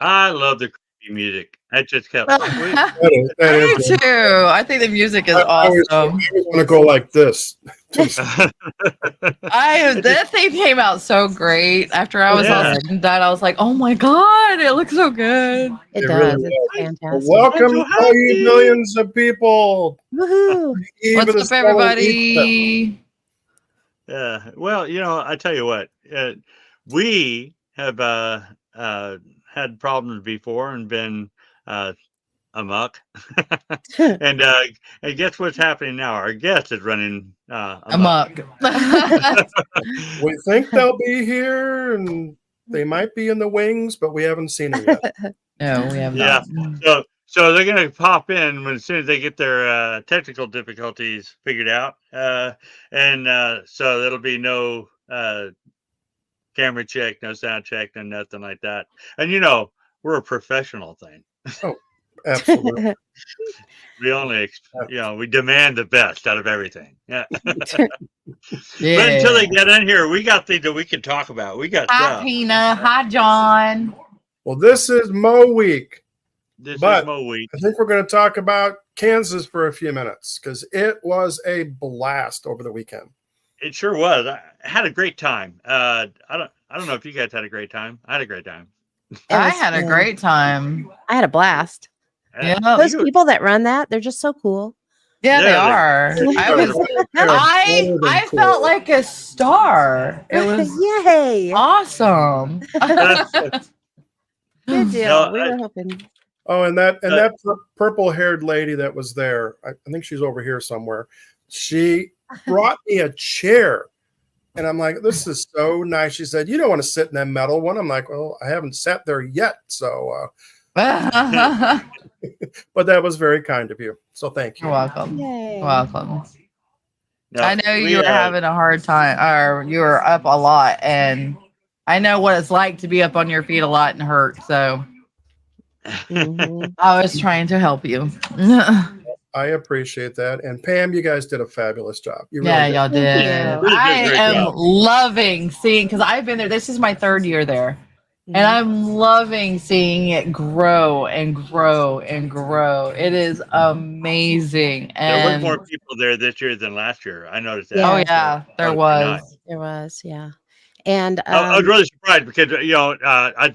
I love the creepy music. I just kept. We, That I is do too. I think the music is I always awesome. want to go like this. That thing came out so great. After I was all Yeah. said and done, I was like, "Oh my god, it looks so good." It It does. really It's I'm fantastic. Welcome, so all you happy. millions of people. Woohoo! What's up, Stolen Easter. everybody? Yeah. Well, I tell you what. We have had problems before and been amok. and and guess what's happening now? Our guest is running amok. A.M.O.K. We think they'll be here, and they might be in the wings, but we haven't seen them yet. No, we have Yeah. not. So they're gonna pop in as soon as they get their technical difficulties figured out. And so there'll be no camera check, no sound check, no nothing like that. And we're a professional thing. Oh, absolutely. We only, we demand the best out of everything. Yeah. Yeah. But until they get in here, we got things that we can talk about. We got Hi, stuff. Tina. Hi, John. Well, this is Mo Week, This but is Mo Week. I think we're going to talk about Kansas for a few minutes because it was a blast over the weekend. It sure was. I had a great time. I don't know if you guys had a great time. I had a great time. I had a great time. I had a blast. Yeah. Those people that run that, they're just so cool. Yeah, they Yeah, are. I felt like a star. It was Yay! awesome. Good deal. No, we were hoping. Oh, and that purple-haired lady that was there, I think she's over here somewhere. She brought me a chair, and I'm like, "This is so nice." She said, "You don't want to sit in that metal one." I'm like, "Well, I haven't sat there yet, so." But that was very kind of you, so thank you. You're welcome. Yay. You're welcome. no, I know you were having a hard time, or you were up a lot, and I know what it's like to be up on your feet a lot and hurt. So I was trying to help you. I appreciate that, and Pam, you guys did a fabulous job. You Yeah, really y'all did. did. Really I did a great am job. loving seeing, because I've been there. This is my 3rd year there. And I'm loving seeing it grow and grow and grow. It is amazing. There was And more people there this year than last year. I noticed that. Yeah. oh yeah, there That was. nice. There was, yeah. And I was really surprised because I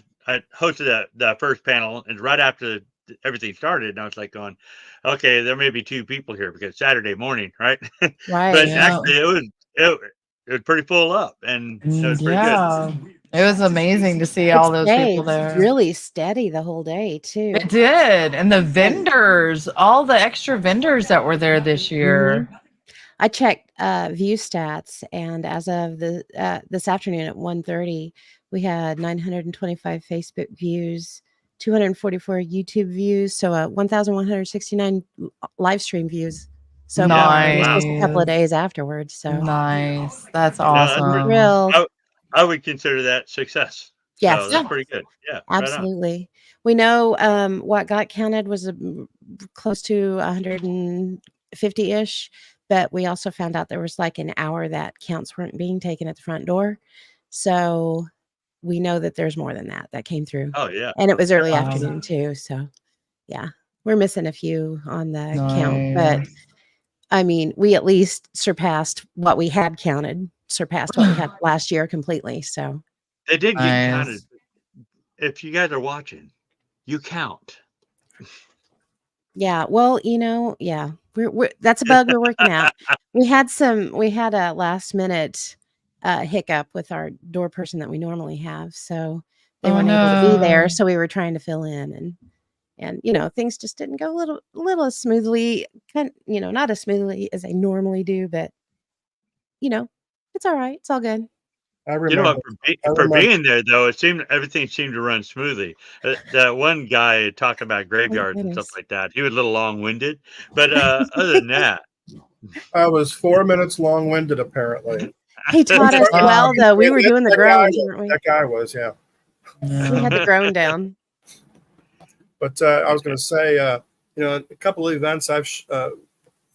hosted the first panel, and right after everything started, and I was like going, okay, there may be 2 people here because Saturday morning, right? right. But Yeah. actually, it was pretty full up, and it was pretty Yeah. It was amazing to see It all those people stayed there. really steady the whole day too. It did. And the vendors, all the extra vendors that were there this year. I checked view stats, and as of this afternoon at 1:30, we had 925 Facebook views, 244 YouTube views, so 1,169 live stream views. So it was just a couple of days afterwards. So nice. That's No, awesome. thrilled. I would consider that success. Yes. So that's pretty good. Yeah, Absolutely. We know what got counted was close to 150-ish, but we also found out there was like an hour that counts weren't being taken at the front door. So we know that there's more than that came through. Oh yeah. And it was early afternoon too. So yeah, we're missing a few on the count, but I mean, we at least surpassed what we had counted, surpassed what we had last year completely. So They did get counted. If you guys are watching, you count. Yeah, well, yeah, we're that's a bug we're working out. We had a last minute hiccup with our door person that we normally have, so they weren't able to be there. So we were trying to fill in, and things just didn't go a little as smoothly, not as smoothly as they normally do, but it's all right. It's all good. I remember. For being there though, everything seemed to run smoothly. That one guy talked about graveyards and stuff like that. He was a little long-winded, but other than that, I was 4 minutes long-winded. Apparently, he taught us well, though. We were doing the groans, weren't we? That guy was, yeah. We had the groan down. But I was going to say, a couple of events a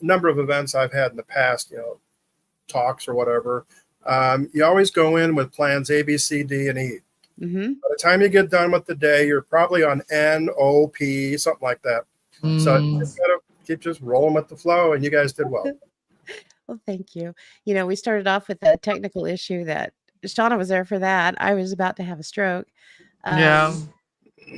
number of events I've had in the past, talks or whatever. You always go in with plans A, B, C, D, and E. Mm-hmm. By the time you get done with the day, you're probably on NOP, something like that. So you just gotta keep just rolling with the flow, and you guys did well. Well, thank you. You know, we started off with a technical issue that Shauna was there for that. I was about to have a stroke. Yeah.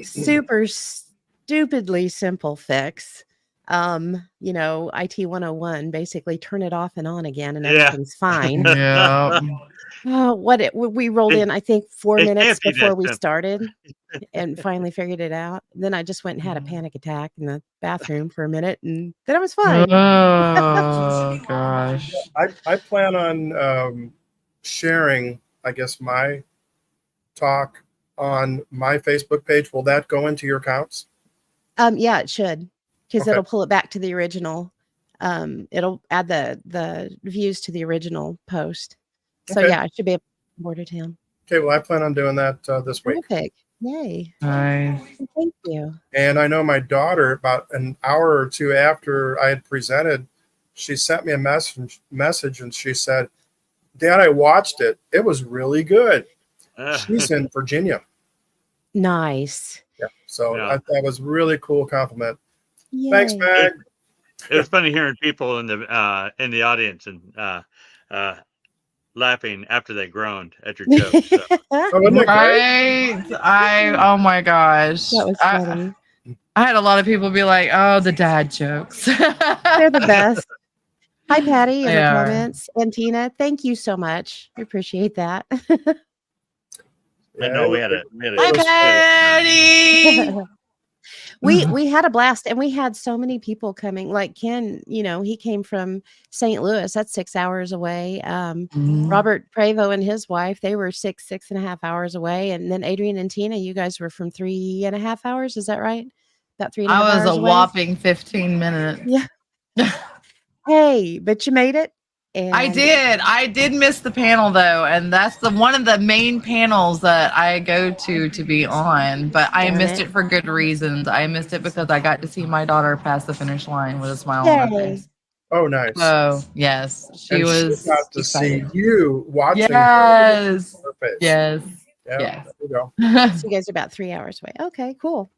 Super stupidly simple fix. You know, IT 101, basically turn it off and on again and Yeah. everything's fine. Yeah. Oh, we rolled in, I think, 4 It minutes can't be that before we simple. started and finally figured it out. Then I just went and had a panic attack in the bathroom for a minute and then I was fine. Oh gosh. I plan on sharing, I guess, my talk on my Facebook page. Will that go into your accounts? Yeah, it should, because Okay. it'll pull it back to the original. It'll add the views to the original post. So Okay. yeah, I should be able to board it him. Okay, well, I plan on doing that this week. Terrific. Yay. Nice. Thank you. And I know my daughter, about an hour or two after I had presented, she sent me a message and she said, Dad, I watched it. It was really good. She's in Virginia. Nice. Yeah. So Yeah. that was really cool compliment. Yay. Thanks, Meg. It was funny hearing people in the audience and laughing after they groaned at your jokes. So. Oh, wasn't that great? Right. Oh my gosh. That was funny. I had a lot of people be like, "Oh, the dad jokes." They're the best. Hi, Patty, in They the are. comments. And Tina, thank you so much. We appreciate that. I know we had a Hi, Patty. We had a blast and we had so many people coming. Like Ken, you know, he came from St. Louis. That's 6 hours away. Robert Prevo and his wife, they were 6.5 hours away. And then Adrian and Tina, you guys were from 3.5 hours. Is that right? About 3.5 hours I was a away? whopping 15 minutes. Yeah. Hey, but you made it. And I did miss the panel though, and that's one of the main panels that I go to be on. But I Darn missed it. it for good reasons. I missed it because I got to see my daughter pass the finish line with a smile on her Yay. face. Oh, nice. So yes, she And was she got to excited. see you watching Yes, her face. yes, Yeah, yes. there you go. So you guys are about 3 hours away. Okay, cool.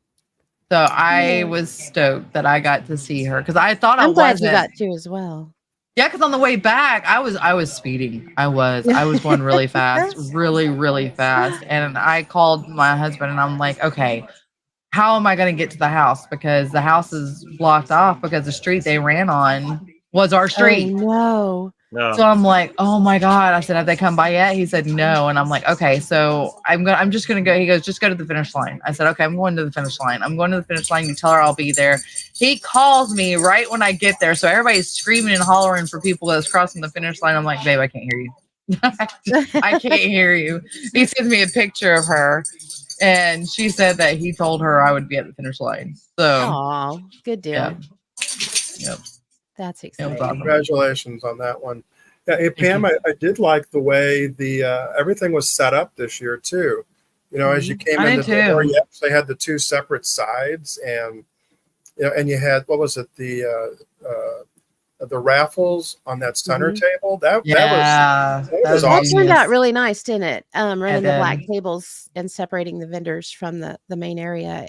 So I Yay. was stoked that I got to see her because I thought I'm I glad wasn't. you got to as well. Yeah, because on the way back, I was speeding. I was going really fast, really fast. And I called my husband and I'm like, okay, how am I going to get to the house? Because the house is blocked off because the street they ran on was our street. Oh, no. No. So I'm like, oh my God. I said, have they come by yet? He said, no. And I'm like, okay, so I'm just going to go. He goes, just go to the finish line. I said, okay, I'm going to the finish line. I'm going to the finish line. You tell her I'll be there. He calls me right when I get there. So everybody's screaming and hollering for people that's crossing the finish line. I'm like, babe, I can't hear you. I can't hear you. He sends me a picture of her and she said that he told her I would be at the finish line. So Oh, good deal. Yep. That's It was exciting. awesome. Congratulations on that one. Yeah, hey, Pam, I did like the way the everything was set up this year too. You know, as you came I in did the door, too. you actually had the two separate sides, and you know, and you had what was it, the raffles on that center table. That was That was That awesome. turned out really nice, didn't it? Running the black did. tables and separating the vendors from the main area.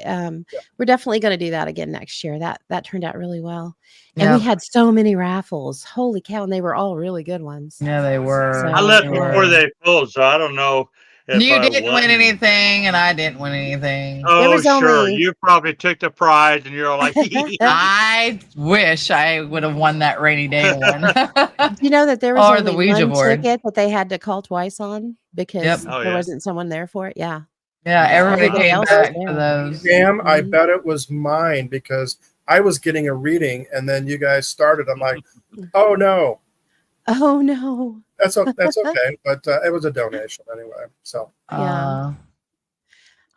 We're definitely going to do that again next year. That turned out really well. And we had so many raffles. Holy cow. And they were all really good ones. Yeah, they were. So- I left They before were. they pulled, so I don't know if You I didn't won. win anything, and I didn't win anything. Oh, There was sure. only- You probably took the prize, and you're like, I wish I would have won that rainy day one. Do you know that there was Or only the Ouija one board. ticket that they had to call twice on because Yep. Oh, there yeah. wasn't someone there for it? Yeah. Yeah, everybody Everybody came else back was for there. those. Pam, I Mhm. bet it was mine because I was getting a reading, and then you guys started. I'm like, oh no, Oh, no. that's okay, but it was a donation anyway. So Uh,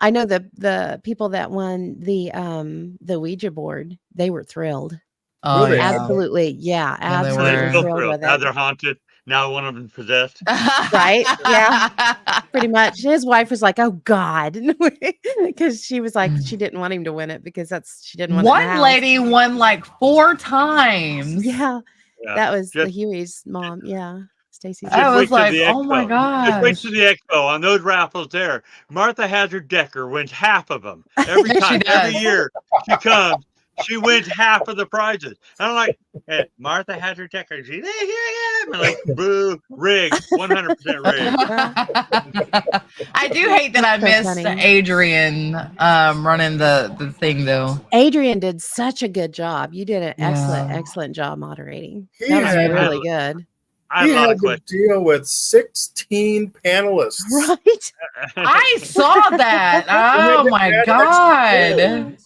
I know the people that won the Ouija board, they were thrilled. oh, Really? yeah. Absolutely. Yeah, Yeah, they so absolutely they were. still thrilled thrilled. with Now it. they're haunted. Now one of them possessed. Right? Yeah. Pretty much. His wife was like, "Oh God," because she was like, she didn't want him to win it because she didn't want it in the One house. lady won like 4 times. Yeah, Yeah. that was the Just- Huey's mom. Yeah. Stacy's Just I wait was to like, the oh my expo. Just wait gosh. to the expo on those raffles there. Martha Hazard Decker wins half of them every Yes, she time. Every does. year she comes, she wins half of the prizes. I'm like, hey, Martha Hazard Decker. She's here I am. And like, boo, rigged, 100% rigged. I do hate that I That's so missed funny. Adrian running the thing though. Adrian did such a good job. You did an Yeah. excellent job moderating. He That was had- really good. I He had a lot had of to questions. deal with 16 panelists. Right? I saw that. Oh my god.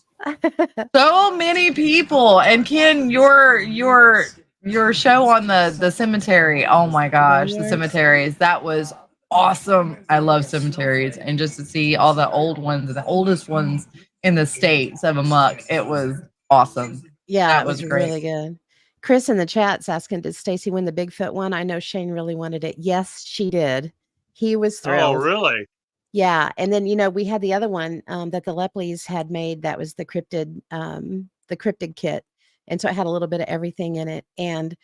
So many people. And Ken, your show on the cemetery. Oh my gosh, the Graveyards. cemeteries. That was awesome. I love cemeteries. And just to see all the old ones, the oldest ones in the states of A.M.O.K, it was awesome. Yeah, That it was was great. really good. Chris in the chat's asking, did Stacy win the Bigfoot one? I know Shane really wanted it. Yes, she did. He was Oh, thrilled. really? Yeah, and then we had the other one that the Lepleys had made. That was the cryptid kit, and so it had a little bit of everything in it. And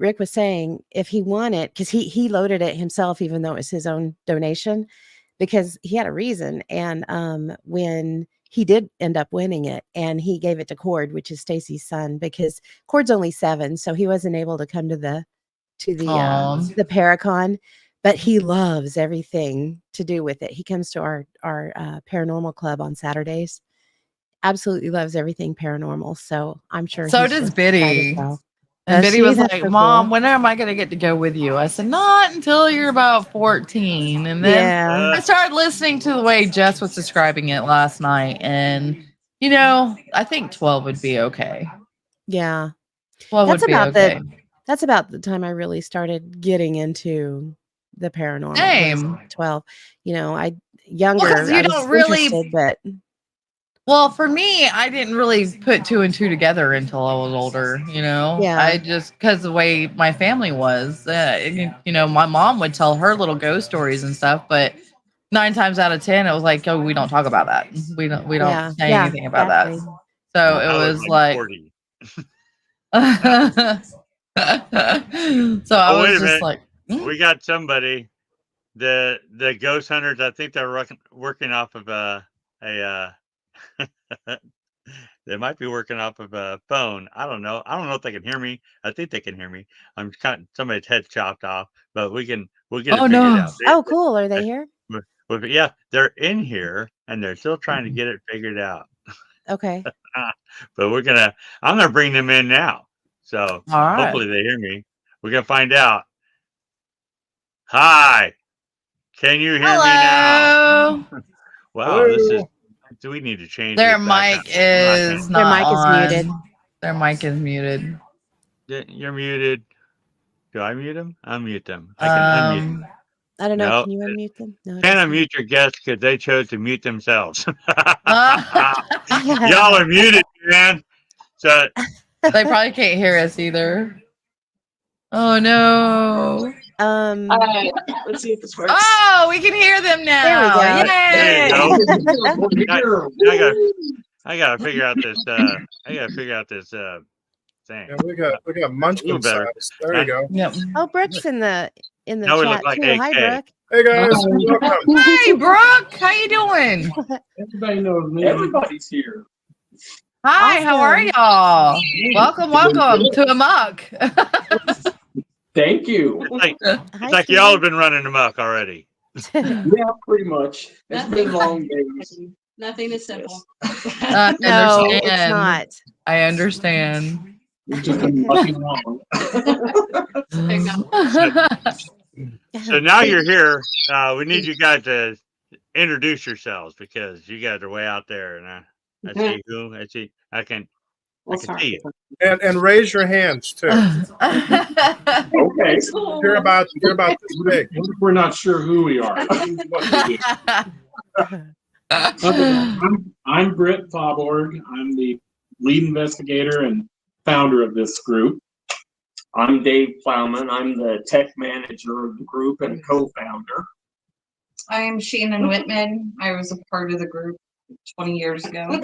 Rick was saying if he won it, because he loaded it himself, even though it was his own donation, because he had a reason. And when he did end up winning it, and he gave it to Cord, which is Stacy's son, because Cord's only 7, so he wasn't able to come to the Aw. Paracon, but he loves everything to do with it. He comes to our paranormal club on Saturdays. Absolutely loves everything paranormal. So I'm sure So he's does just excited Biddy. as well. And Does Biddy she? was That's like, so Mom, cool. when am I going to get to go with you? I said, not until you're about 14. And then Yeah. I started listening to the way Jess was describing it last night. And, I think 12 would be okay. Yeah. 12 That's would be about okay. That's about the time I really started getting into the paranormal. Was Same. 12. Younger, 'cause you I was don't really- interested, but Well, for me, I didn't really put 2 and 2 together until I was older, Yeah. I just, because the way my family was, my mom would tell her little ghost stories and stuff, but 9 times out of 10, it was like, oh, we don't talk about that. We don't Yeah. say Yeah, anything about exactly. that. So it I was was like, 40. so I Oh, was wait a just minute. like, We got somebody. The ghost hunters. I think they're working off of a they might be working off of a phone. I don't know. I don't know if they can hear me. I think they can hear me. I'm cutting somebody's head chopped off, but we'll get it Oh, figured no. out. Oh, cool. Are they here? Yeah, they're in here and they're still trying to get it figured out. Okay. But I'm gonna bring them in now. So All right. hopefully they hear me. We're gonna find out. Hi, can you hear me now? Hello. Wow, this is. Do we need to change Their it back mic is Their not mic is on. muted. Their mic is muted. You're muted. Do I mute them? Unmute them. I can unmute them. I don't know. No, Can you unmute them? No. it Can't doesn't. unmute your guests because they chose to mute themselves. They Y'all are muted, man. So probably can't hear us either. Oh no. Let's see if this works. Oh, we can hear them now. There we go. there you Yay. go. I gotta figure out this. Thing. Yeah, we got munchkin better. size. There you go. Yep. Oh, Brooke's in the Now we chat look like too. Hi, AK. Brooke. Hey guys, welcome. Hey, Brooke, how you doing? Everybody knows me. Everybody's here. Hi, how are y'all? Welcome to A.M.O.K. Thank you. It's like y'all have been running amok already. Yeah, pretty much. It's been long days. Nothing is simple. I No, it's understand. not. I understand. We've just been mucking along. So now you're here. We need you guys to introduce yourselves because you guys are way out there, and I see who I see. I can see you. And raise your hands too. Okay. You're about this big. What if we're not sure who we are? I'm Britt Fauborg. I'm the lead investigator and founder of this group. I'm Dave Plowman. I'm the tech manager of the group and co-founder. I'm Shannon Whitman. I was a part of the group 20 years ago.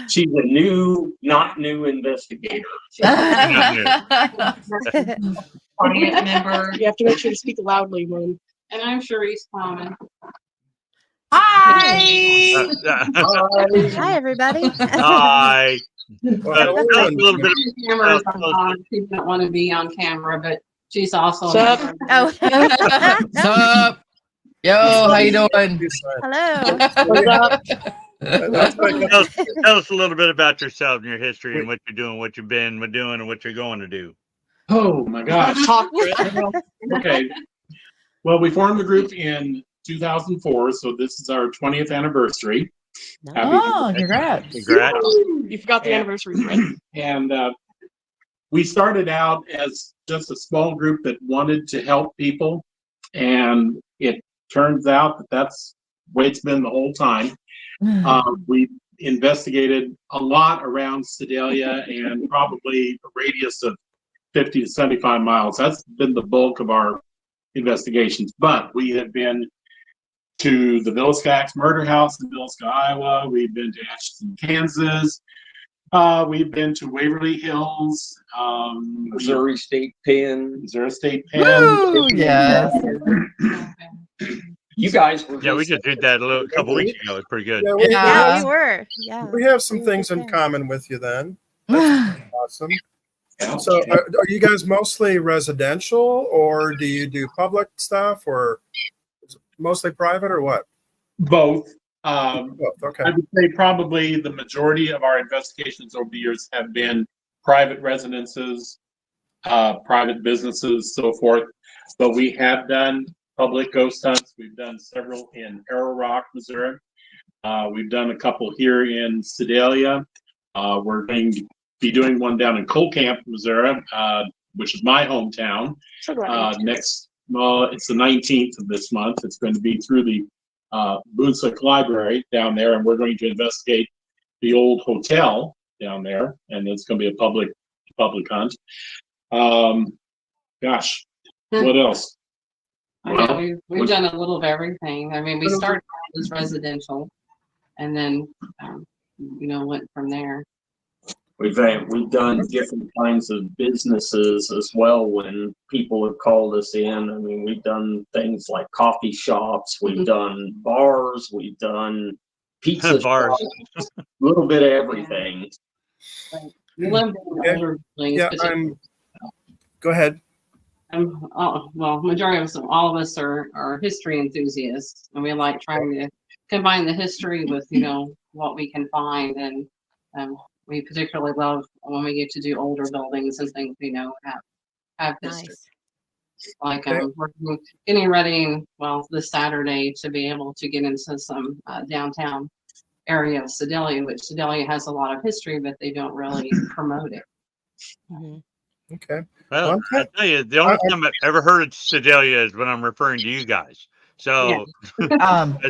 She's a not new investigator. quiet member. You have to make sure to speak loudly when. And I'm Cherice Plowman. Hi. Hi, everybody. Hi. Well, Tell us a little bit. Cameras are on. People don't want to be on camera, but she's also. Sup? Oh, What's up? Yo, how you doing? hello. What's up? Tell us a little bit about yourself and your history and what you're doing, what you've been doing, and what you're going to do. Oh my gosh. Talk to it. Okay. Well, we formed the group in 2004, so this is our 20th anniversary. Oh, congrats. Congrats. You forgot the anniversary, right? And we started out as just a small group that wanted to help people, and it turns out that that's the way it's been the whole time. We investigated a lot around Sedalia and probably a radius of 50 to 75 miles. That's been the bulk of our investigations. But we have been to the Villiscax murder house in Villisca, Iowa. We've been to Ashton, Kansas. We've been to Waverly Hills, Missouri State Pen. Missouri State Pen. Woo, yes. You guys were Yeah, we just did that a couple weeks ago. It's pretty good. Yeah, we, Yeah, we were. Yeah. we have some things in common with you then. Awesome. So are you guys mostly residential, or do you do public stuff, or is it mostly private, or what? Both. Both. Okay. I would say probably the majority of our investigations over the years have been private residences, private businesses, so forth. But we have done public ghost hunts. We've done several in Arrow Rock, Missouri. We've done a couple here in Sedalia. We're going to be doing one down in Coal Camp, Missouri, which is my hometown. Next, it's the 19th of this month. It's going to be through the Boonsick Library down there, and we're going to investigate the old hotel down there, and it's going to be a public hunt. Gosh, what else? We've done a little of everything. I mean, we started as residential, and then went from there. We've done different kinds of businesses as well when people have called us in. I mean, we've done things like coffee shops, we've done bars, we've done pizza Bars. shops, a little bit of everything. We love doing older buildings, Go ahead. majority of us, all of us are history enthusiasts, and we like trying to combine the history with what we can find, and we particularly love when we get to do older buildings and things have history. Nice. Like we're getting ready, this Saturday to be able to get into some downtown area of Sedalia, which Sedalia has a lot of history, but they don't really promote it. Mm-hmm. Okay. Well, I tell you, the only time I've ever heard of Sedalia is when I'm referring to you guys. So,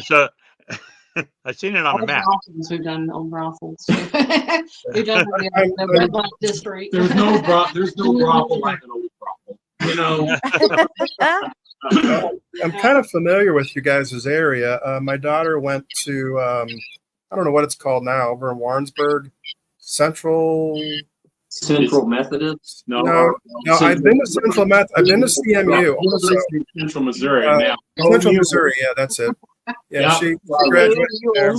so I've seen it on the map. We've done old brothels. We've done the red light district. There's no brothel like an old brothel. I'm kind of familiar with you guys' area. My daughter went to, I don't know what it's called now, over in Warrensburg, Central Methodist? No, I've been to Central Methodist. I've been to CMU. Also. Central Missouri now. Central Missouri, yeah, that's it. Yeah, she graduated there,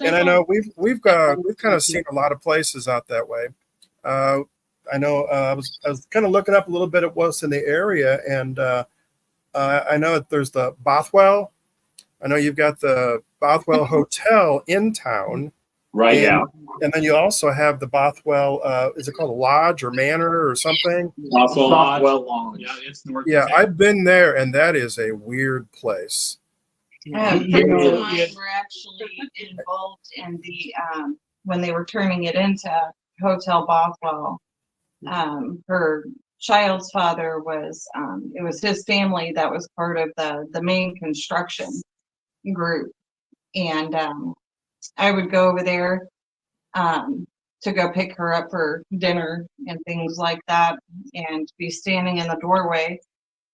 and I know we've kind of seen a lot of places out that way. I know I was kind of looking up a little bit at what's in the area, and I know that there's the Bothwell. I know you've got the Bothwell Hotel in town. Right, yeah. And then you also have the Bothwell, is it called a lodge or manor or something? Bothwell Lodge. Yeah, it's north. Yeah, I've been there, and that is a weird place. Friends of mine were actually involved in the when they were turning it into Hotel Bothwell. Her child's father was it was his family that was part of the main construction group, and I would go over there to go pick her up for dinner and things like that, and be standing in the doorway,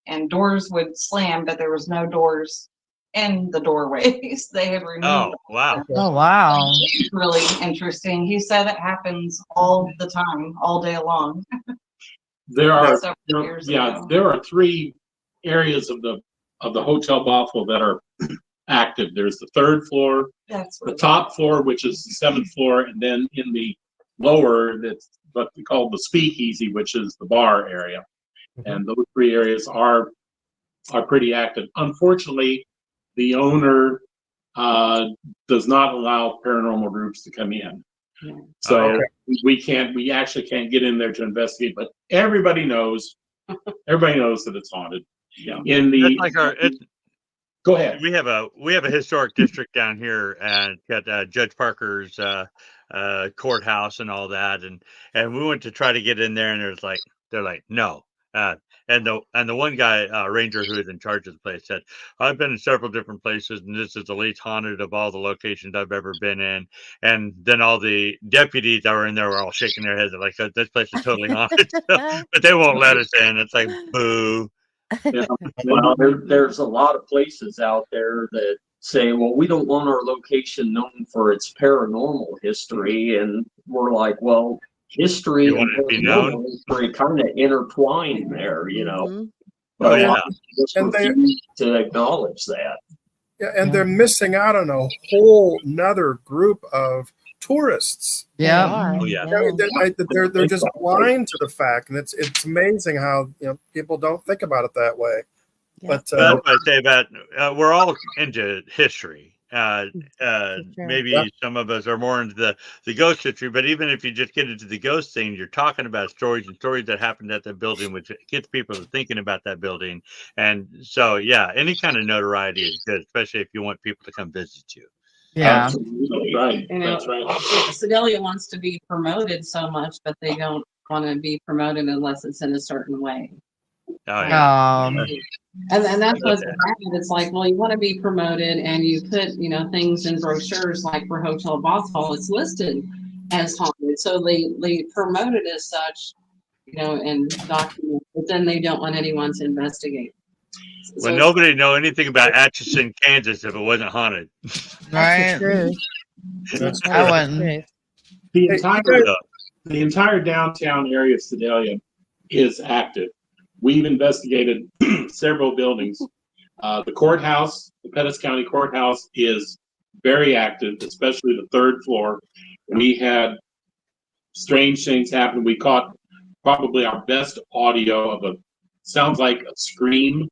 and doors would slam, but there was no doors in the doorways. They had removed. Oh, wow. Oh, wow. It's really interesting. He said it happens all the time, all day long. There are, several years yeah, ago. there are 3 areas of the Hotel Bothell that are active. There's the 3rd floor, That's the what, top floor, which is the 7th floor, and then in the lower, that's what we call the speakeasy, which is the bar area. And those 3 areas are pretty active. Unfortunately, the owner does not allow paranormal groups to come in. So we actually can't get in there to investigate, but everybody knows that it's haunted. Yeah. In It's the like Go ahead. we have a historic district down here, and got Judge Parker's courthouse and all that, and we went to try to get in there, and they're like no. And the one guy, ranger who is in charge of the place, said, I've been in several different places, and this is the least haunted of all the locations I've ever been in. And then all the deputies that were in there were all shaking their heads, like, this place is totally haunted. But they won't let us in. It's like, boo. Yeah. Well, there's a lot of places out there that say, well, we don't want our location known for its paranormal history. And we're like, well, history You and want it to be known? paranormal history kind of intertwined there, you know. Mhm. But Oh, a yeah. lot of people just And they- refuse to acknowledge that. Yeah, and they're missing out on a whole nother group of tourists. Yeah. Oh, yeah. They're just blind to the fact, and it's amazing how people don't think about it that way. Yeah. But That's why I say that we're all into history. sure. Maybe Yeah. some of us are more into the ghost history, but even if you just get into the ghost thing, you're talking about stories that happened at that building, which gets people to thinking about that building. And so, yeah, any kind of notoriety is good, especially if you want people to come visit you. Yeah. Absolutely. Right. You know, That's right. Sedalia wants to be promoted so much, but they don't want to be promoted unless it's in a certain way. Oh, yeah. And that's what's bad. It's like, well, you want to be promoted, and you put, things in brochures like for Hotel Bothell, it's listed as haunted. So they promote it as such, and document, but then they don't want anyone to investigate. Well, nobody know anything about Atchison, Kansas if it wasn't haunted. Right. True. that's I true. wouldn't. The Hey, entire you guys- the entire downtown area of Sedalia is active. We've investigated several buildings. The courthouse, the Pettis County Courthouse, is very active, especially the 3rd floor. We had strange things happen. We caught probably our best audio of sounds like a scream.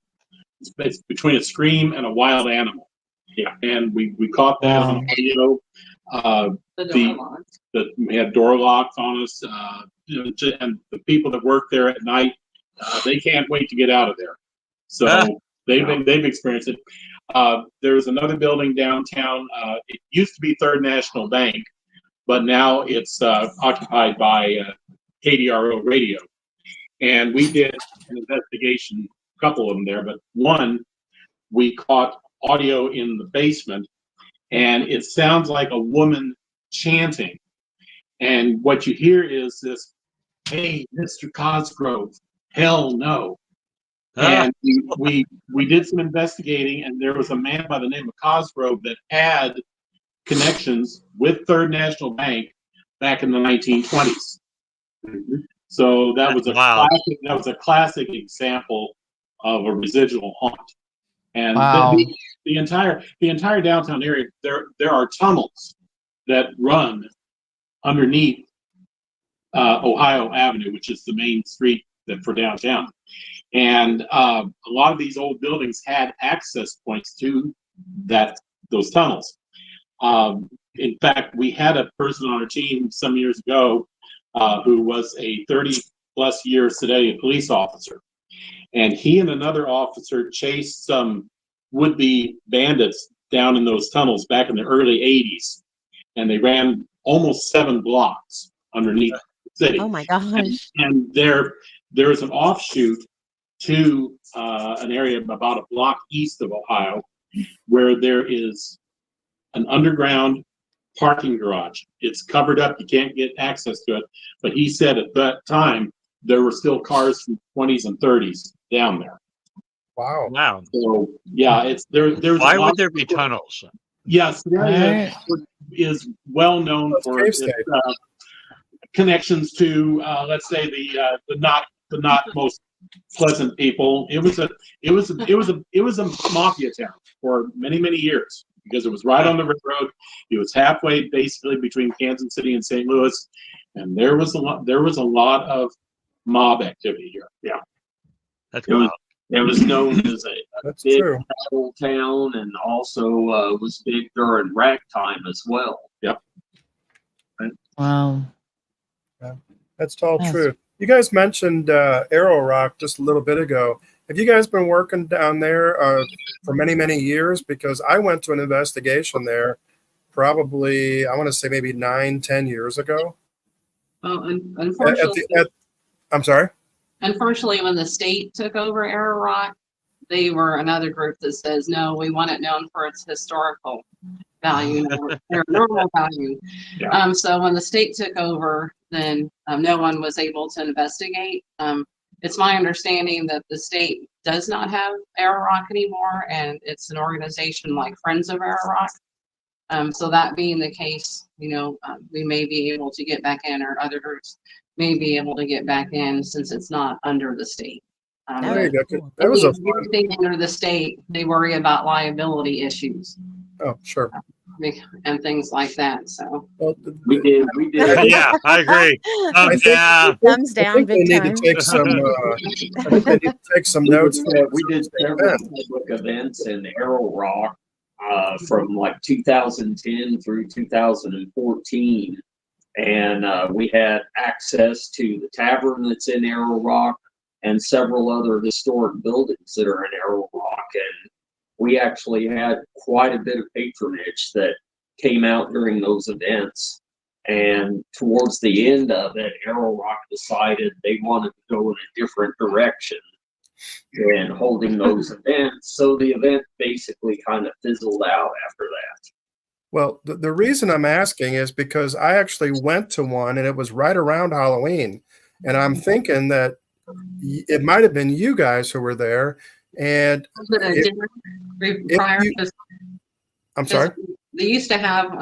It's between a scream and a wild animal. Yeah, and we caught that on audio. The door locks. We had door locks on us, and the people that work there at night, they can't wait to get out of there. So they've experienced it. There's another building downtown. It used to be Third National Bank, but now it's occupied by KDRO Radio. And we did an investigation, a couple of them there, but one, we caught audio in the basement, and it sounds like a woman chanting. And what you hear is this, "Hey, Mr. Cosgrove, hell no." And we did some investigating, and there was a man by the name of Cosgrove that had connections with Third National Bank back in the 1920s. So that was a classic example of a residual haunt. And the entire downtown area, there are tunnels that run underneath Ohio Avenue, which is the main street for downtown. And a lot of these old buildings had access points to those tunnels. In fact, we had a person on our team some years ago who was a 30-plus year Sedalia police officer. And he and another officer chased some would-be bandits down in those tunnels back in the early 80s. And they ran almost 7 blocks underneath the city. Oh my gosh. And there's an offshoot to an area about a block east of Ohio where there is an underground parking garage. It's covered up. You can't get access to it. But he said at that time, there were still cars from 20s and 30s down there. Wow. So yeah, there's Why would there be tunnels? Yes, Sedalia is well known for its connections to, let's say, the but not most pleasant people. It was a mafia town for many, many years because it was right on the railroad. It was halfway basically between Kansas City and St. Louis, and there was a lot of mob activity here. Yeah, That's It was wild. it was known as a That's big true. travel town, and also was big during ragtime as well. Wow. That's all Yes. true. You guys mentioned Arrow Rock just a little bit ago. Have you guys been working down there for many, many years? Because I went to an investigation there probably, I want to say maybe 9-10 years ago. Well, Unfortunately, I'm sorry? unfortunately, when the state took over Arrow Rock, they were another group that says, no, we want it known for its historical value, their normal value. Yeah. So when the state took over, then no one was able to investigate. It's my understanding that the state does not have Arrow Rock anymore, and it's an organization like Friends of Arrow Rock. So that being the case, we may be able to get back in, or other groups may be able to get back in since it's not under the state. There you go. Cool. That was a Everything under the state, they worry about liability issues oh, sure. and things like that. So Well, We did. Yeah, I agree. I think- Yeah. Thumbs I down, think they big need time. to take some. I think they need to take some notes. We did several public events in Arrow Rock from like 2010 through 2014, and we had access to the tavern that's in Arrow Rock and several other historic buildings that are in Arrow Rock, and we actually had quite a bit of patronage that came out during those events. And towards the end of it, Arrow Rock decided they wanted to go in a different direction than holding those events. So the event basically kind of fizzled out after that. Well, the reason I'm asking is because I actually went to one and it was right around Halloween. And I'm thinking that it might have been you guys who were there. And was it a If- dinner if prior you- to I'm sorry. They used to have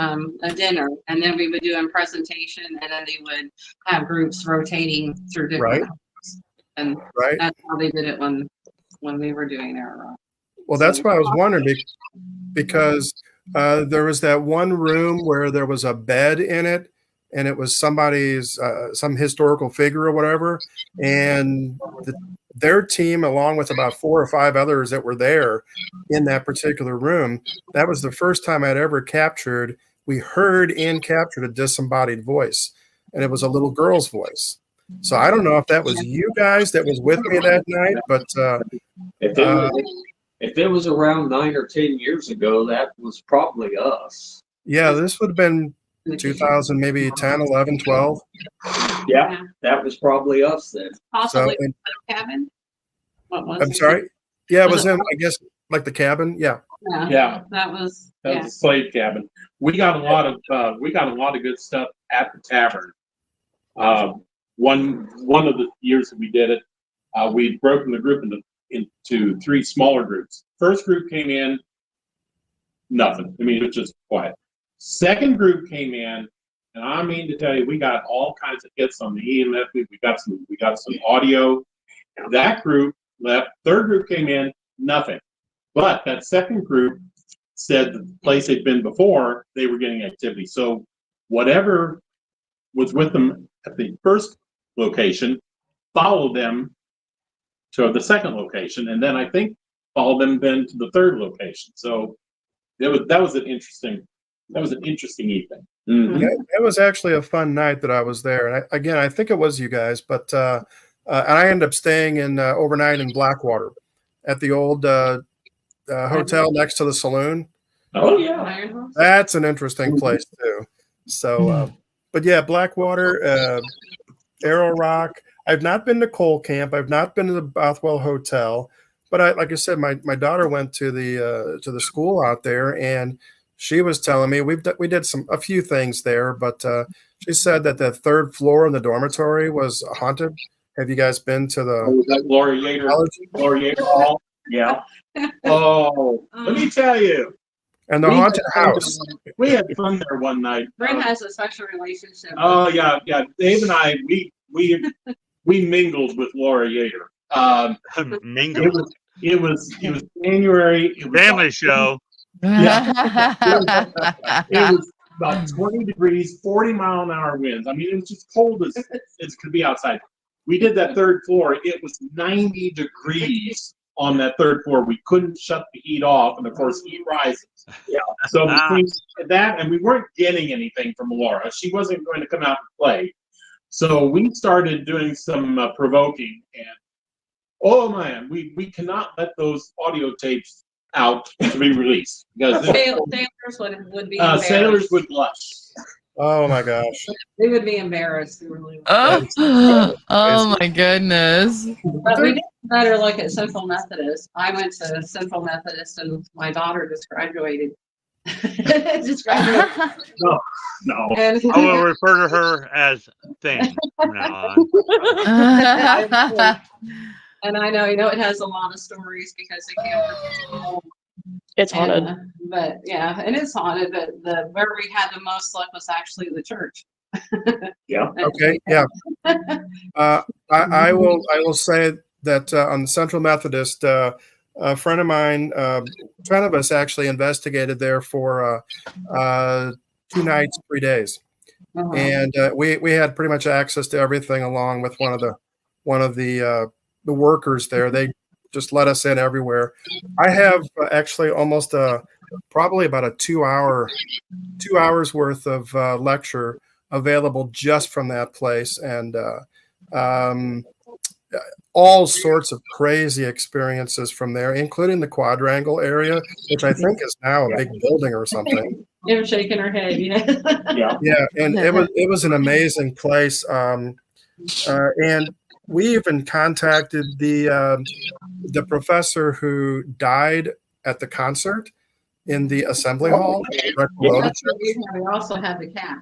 a dinner, and then we would do a presentation, and then they would have groups rotating through different Right. houses. And Right. that's how they did it when we were doing their Well, that's why I was wondering because there was that one room where there was a bed in it, and it was somebody's some historical figure or whatever, and their team, along with about 4 or 5 others that were there in that particular room, that was the first time I'd ever captured. We heard and captured a disembodied voice, and it was a little girl's voice. So I don't know if that was you guys that was with me that night, but If it was around 9 or 10 years ago, that was probably us. yeah, this would have been 2000, maybe 10, 11, 12. Yeah, that was probably us then. So, possibly and, cabin. What was I'm it? sorry. Yeah, it was Was it- in, I guess, like the cabin. Yeah. Yeah. That was That was a slave cabin. We got a lot of good stuff at the tavern. One of the years that we did it, we'd broken the group into 3 smaller groups. First group came in, nothing. I mean, it was just quiet. Second group came in, and I mean to tell you, we got all kinds of hits on the EMF. We got some audio. And that group left. Third group came in, nothing. But that second group said the place they'd been before, they were getting activity. So whatever was with them at the first location followed them to the second location, and then I think followed them then to the third location. So that was an interesting evening. Mhm. Yeah, it was actually a fun night that I was there. And I think it was you guys, but and I ended up staying in overnight in Blackwater at the old hotel next to the saloon. Oh yeah. Iron Horse? That's an interesting place too. So, but yeah, Blackwater, Arrow Rock. I've not been to Coal Camp. I've not been to the Bothwell Hotel, but like I said, my daughter went to the school out there, and she was telling me we did a few things there, but she said that the 3rd floor in the dormitory was haunted. Have you guys been to the? Was that Laura Yater Hall? Yeah. Oh, let me tell you, And the we haunted had fun house. there. We had fun there one night. Brent has a special relationship. Oh yeah. Dave and I, we mingled with Laura Yater. Mingle. It was January. It was Family show. It was about 20 degrees, 40-mile-an-hour winds. I mean, it was just cold as it could be outside. We did that third floor. It was 90 degrees on that third floor. We couldn't shut the heat off, and of course, heat rises. Yeah. So between that, and we weren't getting anything from Laura. She wasn't going to come out and play. So we started doing some provoking, and oh man, we cannot let those audio tapes out to be released because Sailors would be sailors embarrassed. would blush. Oh my gosh. They would be embarrassed. They really would. Oh my goodness. But we did better like at Central Methodist. I went to Central Methodist and my daughter just graduated. Just graduated. No. And, I will refer to her as Thing from now on. and I know, it has a lot of stories because they can't. It's haunted. But yeah, and it's haunted, but where we had the most luck was actually the church. Yeah. Okay. Yeah. I will say that on the Central Methodist, a friend of mine, friend of us actually investigated there for 2 nights, 3 days, and we had pretty much access to everything along with one of the workers there. They just let us in everywhere. I have actually almost probably about a 2 hours worth of lecture available just from that place, and all sorts of crazy experiences from there, including the quadrangle area, which I think is now a big building or something. They were shaking her head, Yeah. Yeah, and it was an amazing place. And we even contacted the professor who died at the concert in the assembly hall. Right below the church. We also had the cat.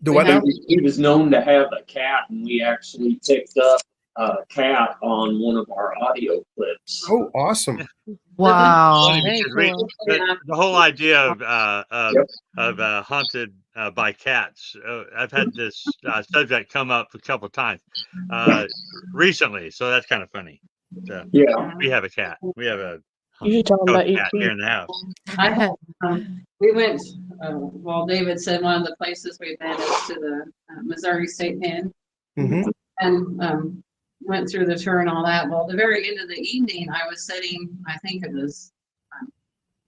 Do what now? He was known to have a cat, and we actually picked up a cat on one of our audio clips. Oh, awesome! Wow. Very cool. The whole idea of haunted by cats. I've had this subject come up a couple of times recently, so that's kind of funny. So, Yeah. we have a cat. We have a You should tell them about cat here in the house. I had, we went, well, David said one of the places we've been is to the Missouri State Pen, Mm-hmm. and went through the tour and all that. Well, at the very end of the evening, I was sitting, I think it was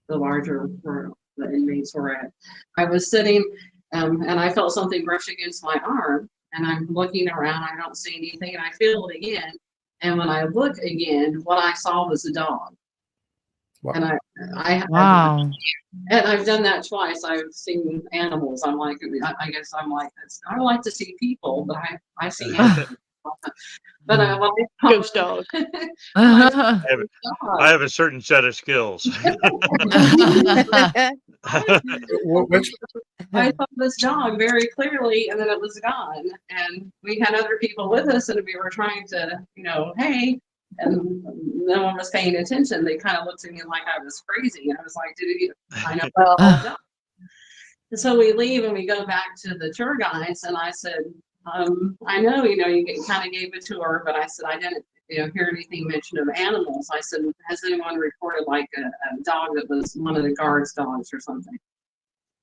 the larger where the inmates were at. I was sitting, and I felt something brush against my arm, and I'm looking around, I don't see anything, and I feel it again. And when I look again, what I saw was a dog. Wow. And Wow. and I've done that twice. I've seen animals. I'm like, I guess I'm like this. I like to see people, but I see animals. But Ghost dog. I have a certain set of skills. Which I saw this dog very clearly, and then it was gone. And we had other people with us, and we were trying to, hey, and no one was paying attention. They kind of looked at me like I was crazy, and I was like, I know about all dog. And so we leave and we go back to the tour guides, and I said, I know, you kind of gave a tour, but I said, I didn't, hear anything mentioned of animals. I said, has anyone reported like a dog that was one of the guards' dogs or something?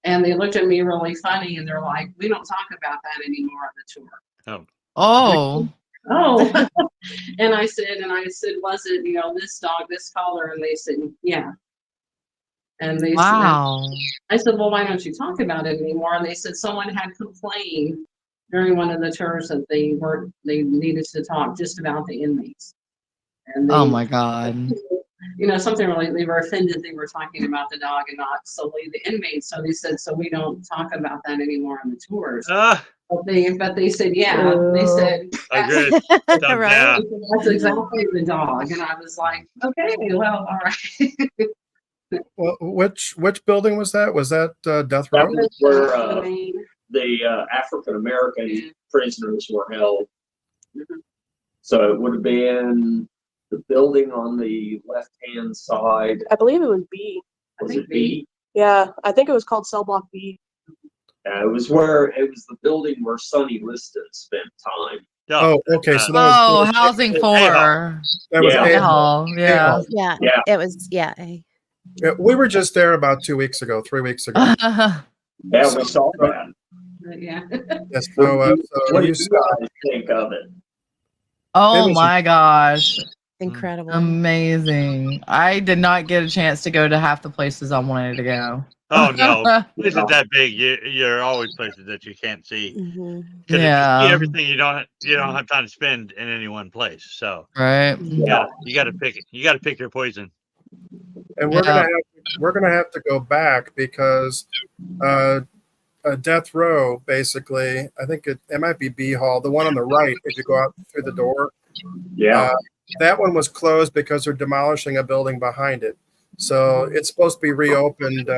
And they looked at me really funny, and they're like, we don't talk about that anymore on the tour. Oh. Oh. And I said, was it, this dog, this color? And they said, yeah. And they Wow. said, I said, well, why don't you talk about it anymore? And they said someone had complained during one of the tours that they needed to talk just about the inmates. And they, Oh my God. Something really, they were offended they were talking about the dog and not solely the inmates. So they said, so we don't talk about that anymore on the tours. But they said, yeah. They said, Good. Right. that's exactly the dog. And I was like, okay, well, all right. Well, which building was that? Was that Death That Row? was where the African American prisoners were held. So it would have been the building on the left-hand side. I believe it was B. Was it B? Yeah, I think it was called Cell Block B. It was the building where Sonny Liston spent time. Oh, okay. So that Oh, was housing Hey, for. that was Yeah. A- Oh, yeah. Yeah, Yeah. it was. Yeah, Yeah, we were just there about 3 weeks ago. Yeah, we saw that. Yeah. Yes. What So, do you, so what you do you saw guys think of it? Oh was- my gosh. incredible. Amazing. I did not get a chance to go to half the places I wanted to go. Oh no, places that big, you're always places that you can't see. Mhm. Because if you Yeah. see everything, you don't have time to spend in any one place. So Right. Yeah. you got to pick it. You got to pick your poison. and we're gonna have to go back because Death Row, basically, I think it might be B Hall, the one on the right. If you go out through the door, Yeah. that one was closed because they're demolishing a building behind it. So it's supposed to be reopened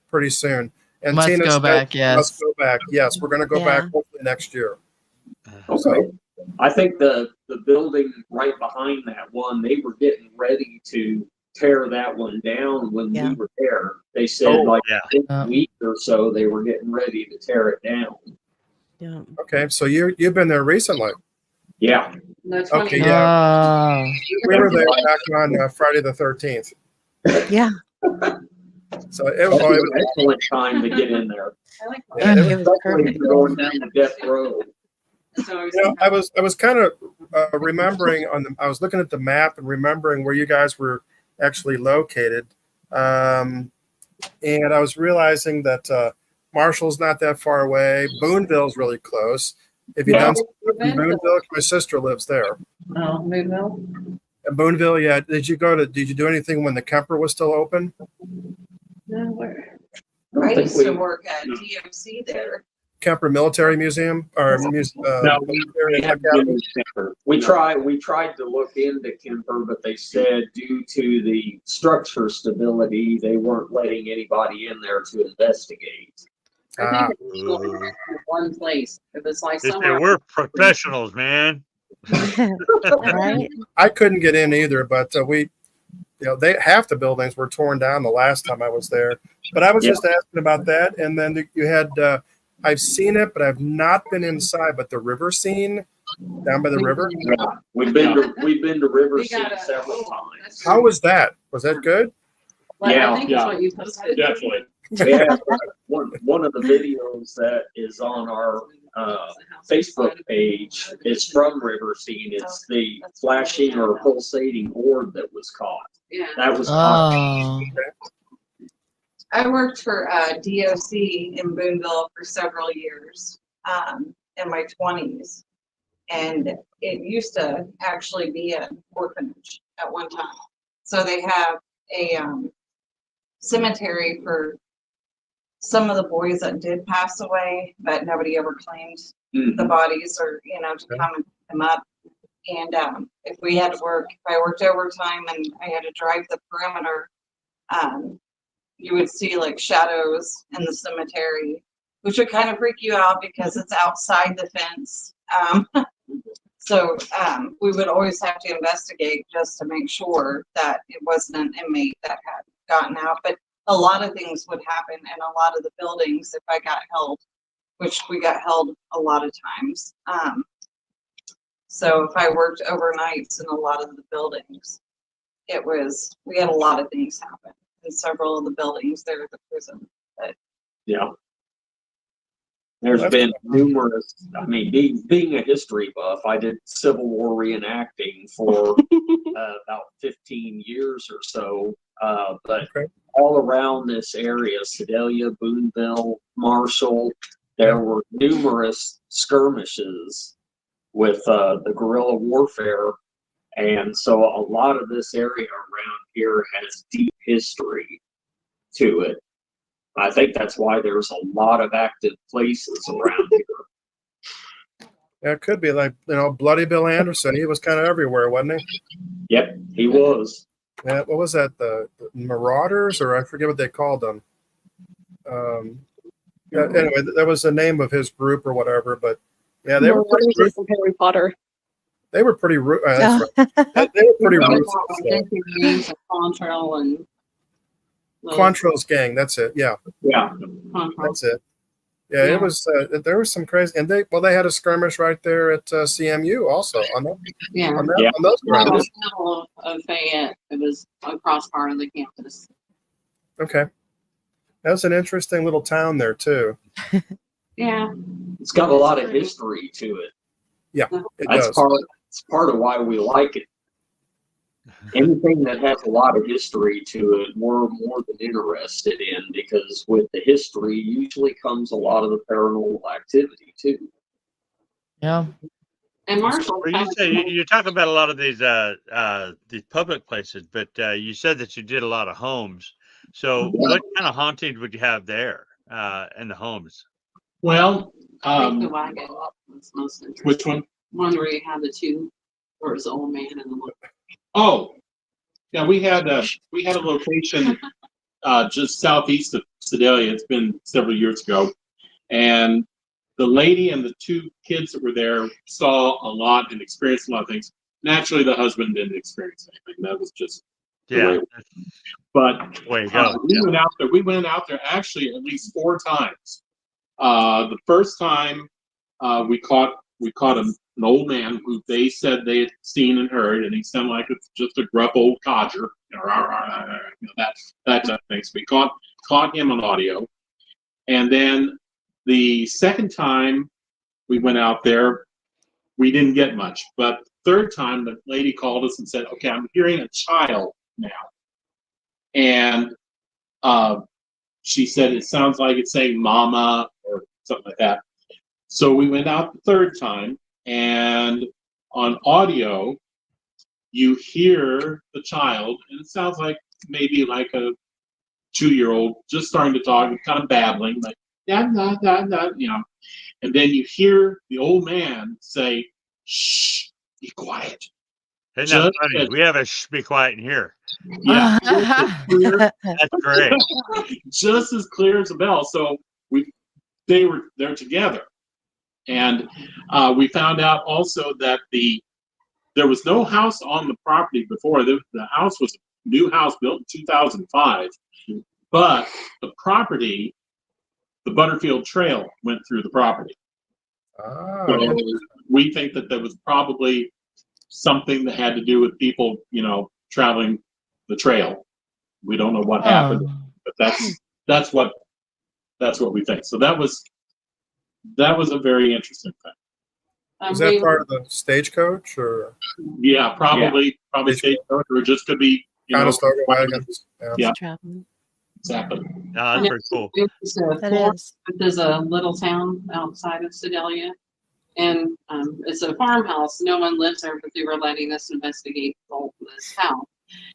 pretty soon. And Must Tina go said, back, yes. must go back. Yes, we're going to go back Yeah. hopefully next year. Okay. I think the building right behind that one, they were getting ready to tear that one down when Yeah. we were there. They said Oh, like yeah. a week or so they were getting ready to tear it down. Yeah. Okay, so you've been there recently. Yeah. No, Okay, 20. yeah. Oh. We were there back on Friday the 13th. Yeah. So it That was, was an excellent time to get in there. I like yeah, It was Especially if perfect. you're going down the Death Row. So I was kind of remembering I was looking at the map and remembering where you guys were actually located, and I was realizing that Marshall's not that far away. Boonville's really close. If you done stuff in Boonville, my sister lives there. Oh, Moonville. In Boonville, yeah. Did you do anything when the Kemper was still open? No, where? I used to work at DOC there. Kemper Military Museum or No, Military we haven't Academy? been to Kemper. We tried to look into Kemper, but they said due to the structure stability, they weren't letting anybody in there to investigate. I think it's only one place. It was like They somewhere. we're professionals, man. Right? I couldn't get in either, but half the buildings were torn down the last time I was there. But I was just asking about that, and then you had. I've seen it, but I've not been inside. But the river scene down by the river. Yeah, we've been to River Scene several times. How was that? Was that good? Like, Yeah, I think it's what you posted. Definitely. We have one of the videos that is on our Facebook page is from River Scene. It's the flashing or pulsating orb that was caught. Yeah. That was caught. Oh. I worked for DOC in Boonville for several years in my 20s. And it used to actually be an orphanage at one time. So they have a cemetery for some of the boys that did pass away, but nobody ever claimed the bodies or, to come and pick them up. And if we had to work, if I worked overtime and I had to drive the perimeter, you would see like shadows in the cemetery, which would kind of freak you out because it's outside the fence. So we would always have to investigate just to make sure that it wasn't an inmate that had gotten out. But a lot of things would happen in a lot of the buildings if I got held, which we got held a lot of times. So if I worked overnights in a lot of the buildings, we had a lot of things happen in several of the buildings there at the prison. But Yeah. There's been numerous, being a history buff, I did Civil War reenacting for about 15 years or so. But all around this area, Sedalia, Boonville, Marshall, there were numerous skirmishes with the guerrilla warfare. And so a lot of this area around here has deep history to it. I think that's why there's a lot of active places around here. Yeah, it could be like, Bloody Bill Anderson. He was kind of everywhere, wasn't he? Yep, he was. Yeah, what was that? The Marauders, or I forget what they called them. Anyway, that was the name of his group or whatever. But yeah, they were pretty Marauders from Harry Potter. They were pretty that's right. They were pretty ruthless. Contrail and Quantrill's gang. That's it. Yeah. Yeah. That's it. Yeah, Yeah. it was. There was some crazy, and they had a skirmish right there at CMU also on that, Yeah. on that Yeah. on those Well, grounds. middle of Fayette. It was across part of the campus. Okay, that was an interesting little town there too. Yeah. It's got a lot of history to it. Yeah, it That's does. it's part of why we like it. Anything that has a lot of history to it, we're more than interested in, because with the history usually comes a lot of the paranormal activity too. Yeah. And Marshall. Well, you talk about a lot of these public places, but you said that you did a lot of homes. So what kind of hauntings would you have there in the homes? Well, I think the wagon was most interesting. which one? One where you had the two, where it was the old man and the little. Oh, yeah, we had a location just southeast of Sedalia. It's been several years ago, and the lady and the two kids that were there saw a lot and experienced a lot of things. Naturally, the husband didn't experience anything. That was just the way Yeah, it was. But way you go. we went out there. We went out there actually at least 4 times. The first time we caught an old man who they said they had seen and heard, and he sounded like it's just a gruff old codger, that type of thing. So we caught him on audio, and then the second time we went out there, we didn't get much. But third time, the lady called us and said, "Okay, I'm hearing a child now," and she said it sounds like it's saying "mama" or something like that. So we went out the third time, and on audio, you hear the child, and it sounds like maybe like a 2-year-old just starting to talk and kind of babbling, like "dad, dad, dad, dad," and then you hear the old man say, "Shh, be quiet." Isn't that Just funny? as- We have a be quiet in here. Yeah, just as clear, That's great. just as clear as a bell. So they're together, and we found out also that there was no house on the property before. The house was a new house built in 2005, but the property, the Butterfield Trail, went through the property. Ah, So we think that there was probably something that had to do with people, traveling the trail. We don't know what happened, but that's what we think. So that was a very interesting thing. is that part of the stagecoach or Yeah, probably stagecoach, or just could be kind of starter wagons? Yeah. Traveling. Exactly. No, that's pretty cool. That is. There's a little town outside of Sedalia, and it's a farmhouse. No one lives there, but they were letting us investigate this house.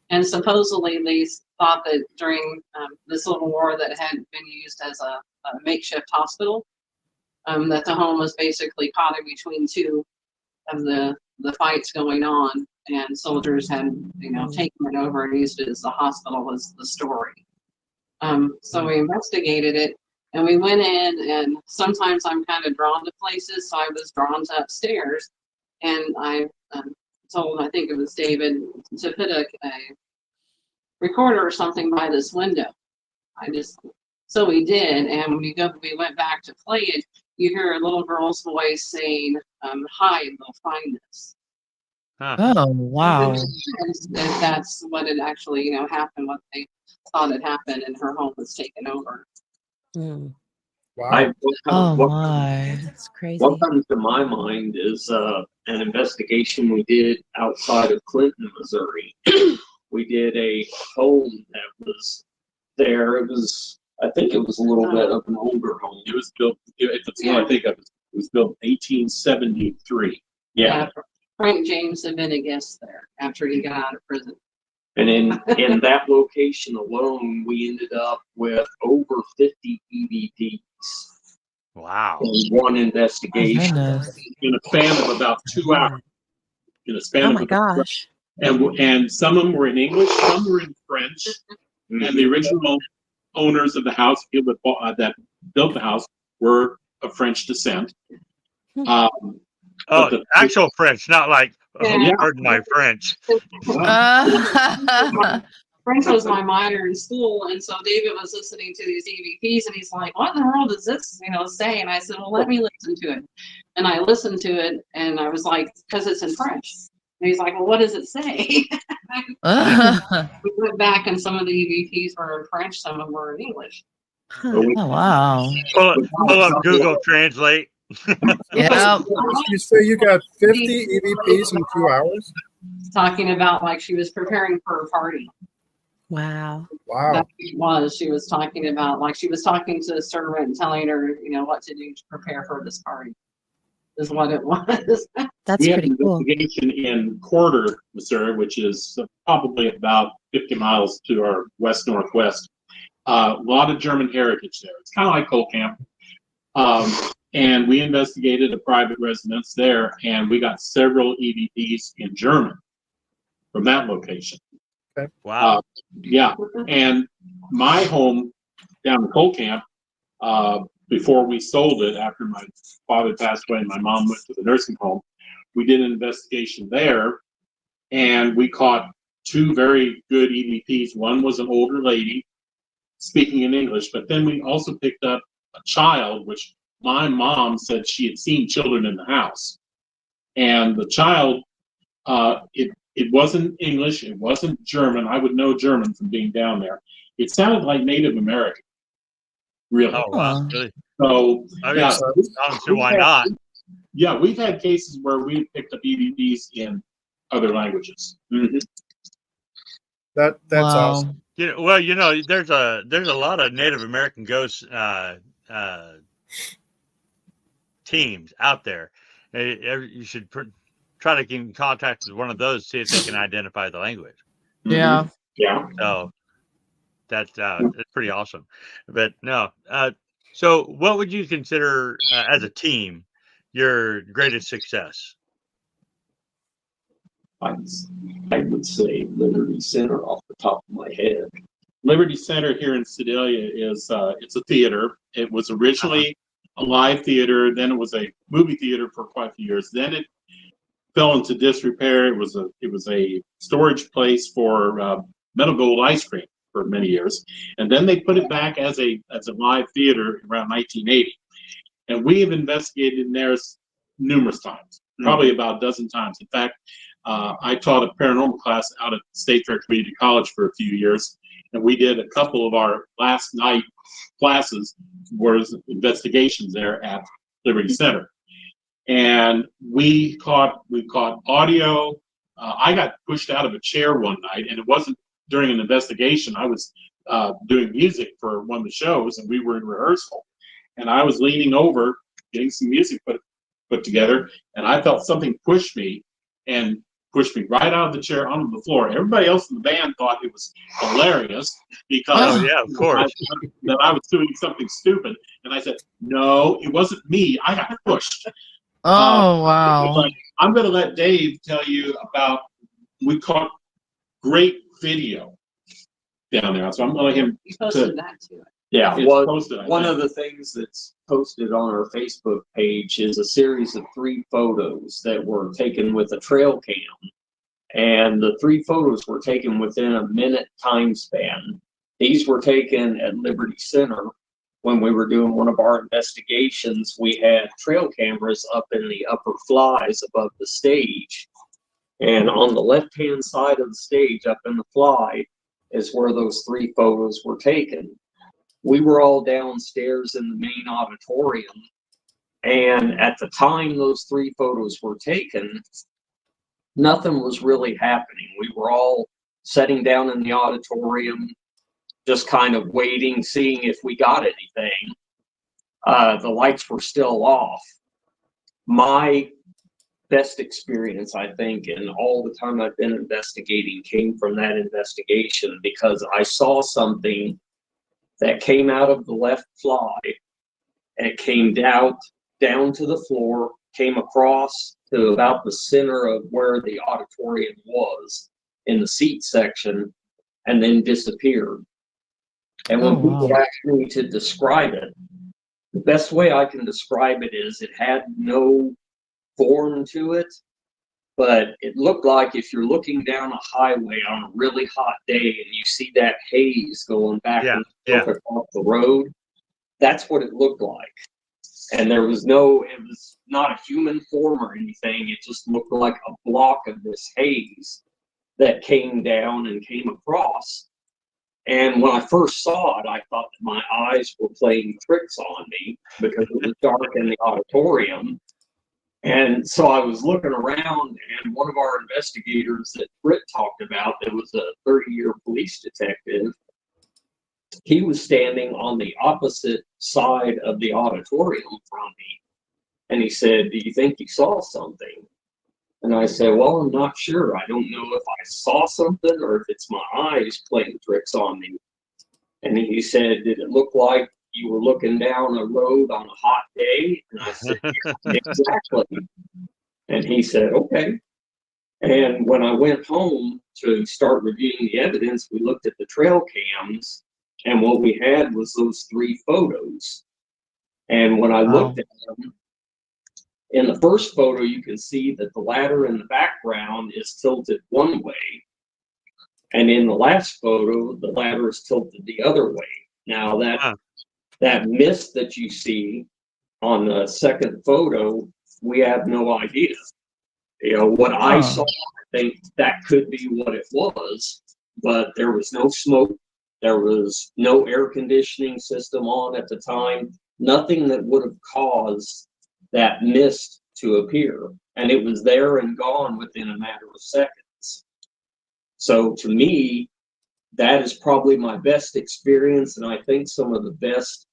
And supposedly they thought that during the Civil War that had been used as a makeshift hospital, that the home was basically caught in between two of the fights going on, and soldiers had taken it over and used it as the hospital, was the story. So we investigated it, and we went in, and sometimes I'm kind of drawn to places, so I was drawn to upstairs, and I told, I think it was David, to put a recorder or something by this window. So we did, and when we went back to play it, you hear a little girl's voice saying, "Hi, they'll find us." Huh. Oh, wow. And that's what had actually, happened. What they thought had happened, and her home was taken over. Mm. Wow. Oh, my. That's crazy. What comes to my mind is an investigation we did outside of Clinton, Missouri. We did a home that was there. I think it was a little bit of an older home. It was built. If it's what I think of, it was built in 1873. Yeah. Frank James had been a guest there after he got out of prison. And in that location alone, we ended up with over 50 EVPs Wow. in one Oh, investigation. goodness. In a span of about 2 hours. In a span Oh of my about, gosh. and some of them were in English, some were in French, and the original owners of the house that built the house were of French descent. Oh, But actual French, not like, Yeah. pardon my French. French was my minor in school, and so David was listening to these EVPs, and he's like, "What in the world does this, say?" And I said, "Well, let me listen to it." And I listened to it, and I was like, "Because it's in French." And he's like, "Well, what does it say?" We went back, and some of the EVPs were in French, some of them were in English. Huh. Oh, wow. Pull up Google Translate. Yeah. You say you got 50 EVPs in 2 hours? Talking about like she was preparing for a party. Wow. Wow. That she was talking about like she was talking to the servant and telling her, what to do to prepare for this party. Is what it was. That's We have pretty an cool. investigation in Corder, Missouri, which is probably about 50 miles to our west-northwest. A lot of German heritage there. It's kind of like Coal Camp. And we investigated a private residence there, and we got several EVPs in German from that location. Wow. Yeah, and my home down in Coal Camp, before we sold it, after my father passed away and my mom went to the nursing home, we did an investigation there, and we caught 2 very good EVPs. One was an older lady speaking in English, but then we also picked up a child, which my mom said she had seen children in the house. And the child, it wasn't English, it wasn't German. I would know German from being down there. It sounded like Native American, really. Oh, wow. Really? So, I yeah. don't see why not. Yeah, we've had cases where we picked up EVPs in other languages. Mm-hmm. That's awesome. Well, there's a lot of Native American ghost teams out there. You should try to get in contact with one of those, see if they can identify the language. Yeah. Yeah. So that's pretty awesome. But no, so what would you consider as a team your greatest success? I would say Liberty Center off the top of my head. Liberty Center here in Sedalia is it's a theater. It was originally a live theater, then it was a movie theater for quite a few years. Then it fell into disrepair. It was a storage place for Metal Gold ice cream for many years, and then they put it back as a live theater around 1980. And we have investigated in there numerous times, probably about a dozen times. In fact, I taught a paranormal class out at State Fair Community College for a few years, and we did a couple of our last night classes was investigations there at Liberty Center. And we caught audio. I got pushed out of a chair one night, and it wasn't during an investigation. I was doing music for one of the shows, and we were in rehearsal. And I was leaning over, getting some music put together, and I felt something push me right out of the chair onto the floor. Everybody else in the band thought it was hilarious because yeah, of course. that I was doing something stupid. And I said, no, it wasn't me. I got pushed. Oh, wow. But I'm going to let Dave tell you about, we caught great video down there. So I'm going to let him. You posted that to it. Yeah, It's posted, one of the things that's posted on our Facebook page is a series of 3 photos that were taken with a trail cam. And the 3 photos were taken within a minute time span. These were taken at Liberty Center when we were doing one of our investigations. We had trail cameras up in the upper flies above the stage. And on the left-hand side of the stage, up in the fly, is where those 3 photos were taken. We were all downstairs in the main auditorium, and at the time those 3 photos were taken, nothing was really happening. We were all sitting down in the auditorium, just kind of waiting, seeing if we got anything. The lights were still off. My best experience, I think, in all the time I've been investigating came from that investigation, because I saw something that came out of the left fly, and it came down to the floor, came across to about the center of where the auditorium was in the seat section, and then disappeared. And when people ask me to describe it, the best way I can describe it is it had no form to it. but it looked like if you're looking down a highway on a really hot day and you see that haze going back and forth across the road, that's what it looked like. And it was not a human form or anything. It just looked like a block of this haze that came down and came across. And when I first saw it, I thought that my eyes were playing tricks on me because it was dark in the auditorium. And so I was looking around, and one of our investigators that Britt talked about, that was a 30-year police detective, he was standing on the opposite side of the auditorium from me. And he said, "Do you think you saw something?" And I said, "Well, I'm not sure. I don't know if I saw something or if it's my eyes playing tricks on me." And he said, "Did it look like you were looking down a road on a hot day?" And I said, "Yeah, exactly." And he said, "Okay." And when I went home to start reviewing the evidence, we looked at the trail cams, and what we had was those 3 photos. And when I looked at them, in the first photo, you can see that the ladder in the background is tilted one way. And in the last photo, the ladder is tilted the other way. Now that mist that you see on the second photo, we have no idea. What I saw, I think that could be what it was, but there was no smoke. There was no air conditioning system on at the time. Nothing that would have caused that mist to appear. And it was there and gone within a matter of seconds. So to me, that is probably my best experience, and I think some of the best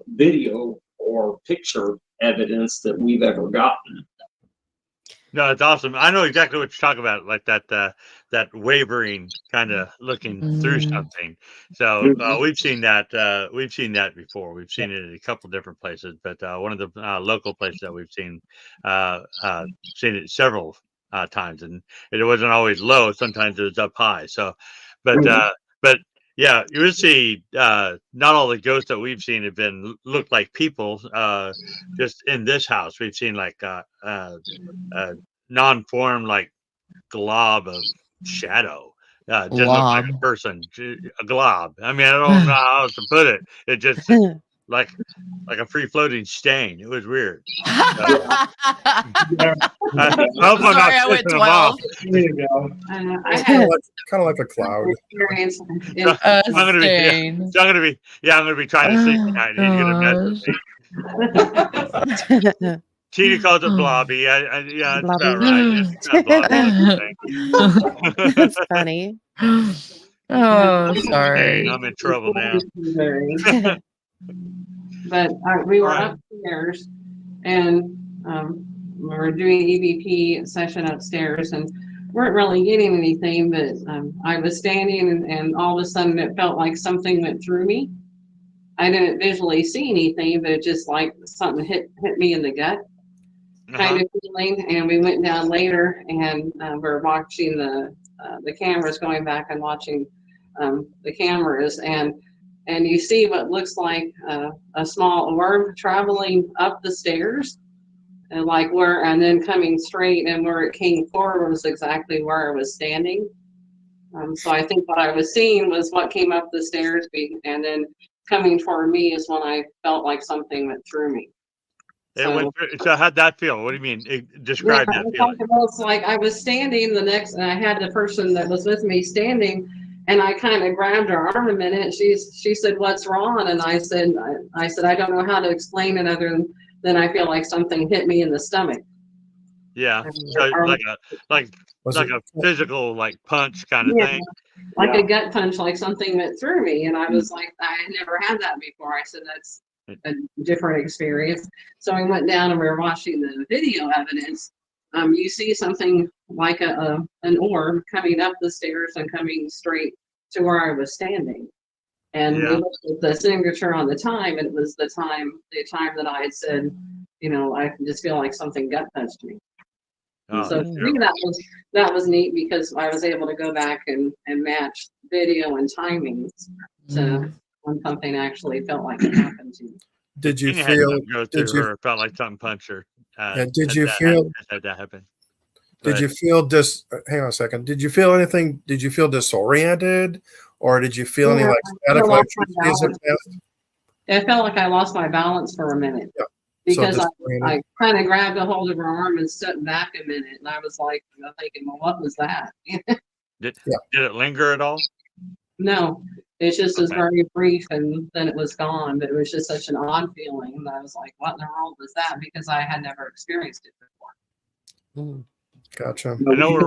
video or picture evidence that we've ever gotten. No, it's awesome. I know exactly what you're talking about, like that wavering kind of looking through something. So we've seen that. We've seen that before. We've seen it in a couple different places, but one of the local places that we've seen it several times, and it wasn't always low. Sometimes it was up high. So, but yeah, you would see not all the ghosts that we've seen have been looked like people. Just in this house, we've seen like non-form like glob of shadow. Didn't look like a person, a glob. I mean, I don't know how else to put it. It just like a free-floating stain. It was weird. I hope I'm not pissing them off. There you go. I had kind of like a cloud. experience in I'm gonna be trying to sleep tonight. And you're gonna mess with me. Tina calls it blobby. Yeah, that's about right. It's not blobby. That's funny. Oh, sorry. I'm in trouble now. But we were upstairs, and we were doing EVP session upstairs, and weren't really getting anything. But I was standing, and all of a sudden, it felt like something went through me. I didn't visually see anything, but it just like something hit me in the gut. Kind of feeling, and we went down later, and we're watching the cameras, going back and watching the cameras, and you see what looks like a small worm traveling up the stairs, and and then coming straight, and where it came forward was exactly where I was standing. So I think what I was seeing was what came up the stairs, and then coming toward me is when I felt like something went through me. So how'd that feel? What do you mean? Describe that feeling. It's like I was standing and I had the person that was with me standing, and I kind of grabbed her arm a minute. She said, "What's wrong?" And I said, "I don't know how to explain it other than I feel like something hit me in the stomach." Yeah, so like a physical punch kind of thing. Like a gut punch, like something went through me, and I was like, I had never had that before. I said, "That's a different experience." So I went down and we were watching the video evidence. You see something like an orb coming up the stairs and coming straight to where I was standing. And we looked at the signature on the time, and it was the time that I had said, I can just feel like something gut punched me. So to me, that was neat, because I was able to go back and match video and timings to when something actually felt like it happened to me. Did you feel? Felt like something punched her. Did you feel? Had that happen? Did you feel hang on a second. Did you feel anything? Did you feel disoriented, or did you feel any Yeah, like I static lost my electricity as it balance. passed? It felt like I lost my balance for a minute. Yeah. Because So I kind of grabbed a hold of her arm and stood back a minute, and I was like, thinking, well, what was that? Did it linger at all? No, it just was Okay. very brief, and then it was gone. But it was just such an odd feeling that I was like, what in the world was that? Because I had never experienced it before. Gotcha. I know we're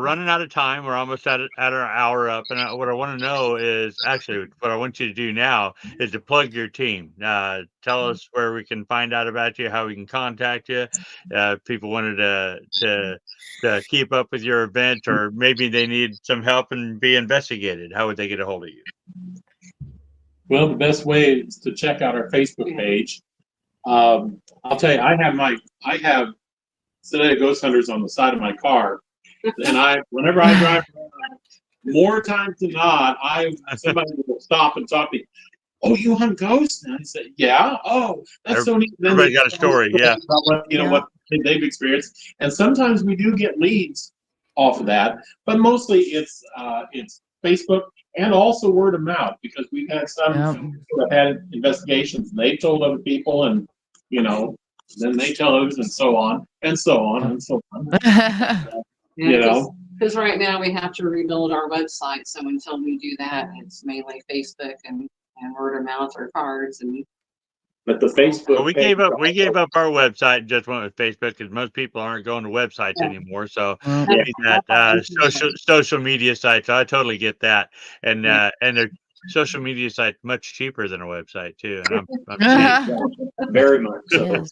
running out of time. We're almost at our hour up. And what I want to know is actually what I want you to do now is to plug your team. Tell us where we can find out about you, how we can contact you. If people wanted to keep up with your event, or maybe they need some help and be investigated. How would they get a hold of you? Well, the best way is to check out our Facebook page. I'll tell you, I have Sedalia Ghost Hunters on the side of my car, and whenever I drive around, more times than not, somebody will stop and talk to me. Oh, you hunt ghosts? And I said, yeah. Oh, that's so neat. Then Everybody got a story, yeah. About what they've experienced, and sometimes we do get leads off of that, but mostly it's Facebook and also word of mouth, because we've had some who have had investigations and they've told other people, and then they tell others, and so on and so on and so on. Because right now we have to rebuild our website, so until we do that, it's mainly Facebook and word of mouth or cards. But the Facebook Well, we gave up our website and just went with Facebook, because most people aren't going to websites anymore. So we need that social media site. So I totally get that, and their social media site much cheaper than a website too. And I'm very much so. Yes.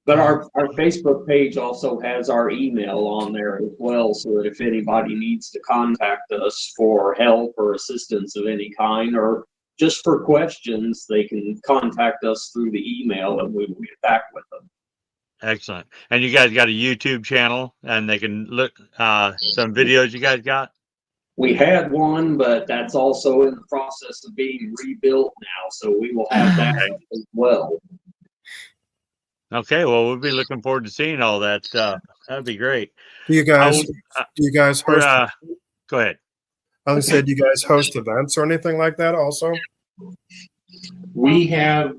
But our Facebook page also has our email on there as well, so that if anybody needs to contact us for help or assistance of any kind, or just for questions, they can contact us through the email, and we will get back with them. Excellent. And you guys got a YouTube channel, and they can look some videos you guys got? We had one, but that's also in the process of being rebuilt now, so we will have that as well. Okay, well, we'll be looking forward to seeing all that stuff. That'd be great. Do you guys host? Go ahead. I was said, do you guys host events or anything like that also? We have,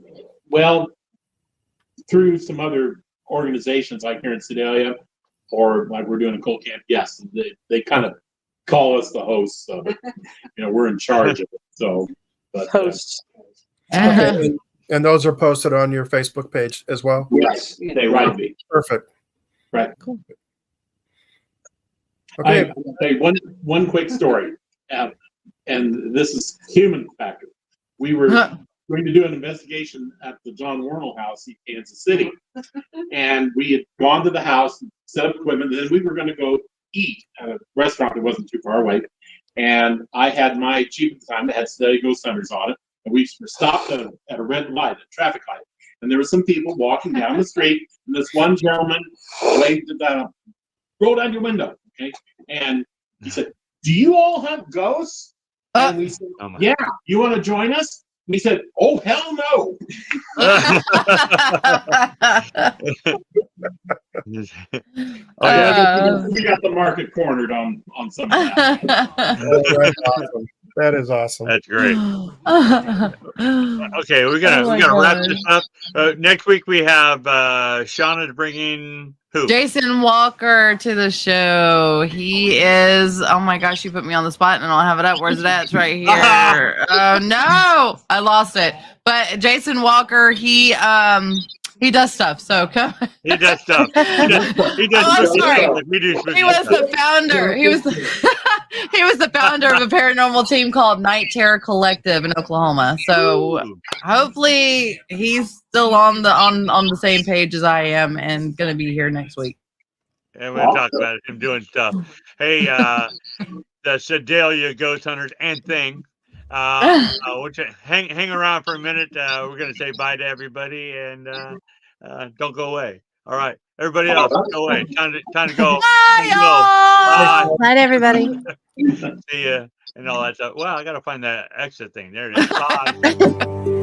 through some other organizations like here in Sedalia, or like we're doing a cold camp. Yes, they kind of call us the hosts, so we're in charge of it. So, but Hosts. Okay, and those are posted on your Facebook page as well? Yes, they will be. Perfect. Right. Cool. Okay. I'll tell you one quick story, and this is human factor. We were going to do an investigation at the John Warnell house in Kansas City, and we had gone to the house, set up equipment, and then we were going to go eat at a restaurant that wasn't too far away. And I had my Jeep at the time that had Sedalia Ghost Hunters on it, and we were stopped at a red light, a traffic light, and there were some people walking down the street, and this one gentleman waved it down, roll down your window, okay? And he said, "Do you all hunt ghosts?" And we said, "Yeah, you want to join us?" And he said, "Oh, hell no." We got the market cornered on some of that. That's awesome. That is awesome. That's great. Okay, we're gonna wrap this up. Next week we have Shauna bringing who? Jason Walker to the show. He is, oh my gosh, you put me on the spot and I don't have it up. Where's it at? It's right here. Oh no, I lost it. But Jason Walker, he does stuff. So come. He does stuff. He does I'm sorry. He was the founder. He was the founder of a paranormal team called Night Terror Collective in Oklahoma. So hopefully he's still on the same page as I am and gonna be here next week. And we'll talk about him doing stuff. Hey, the Sedalia Ghost Hunters and thing. Hang around for a minute. We're gonna say bye to everybody, and don't go away. All right, everybody else, don't go away. Time to go. Bye, Bye, everybody. See ya and all that stuff. Well, I gotta find that exit thing. There it is. Bye.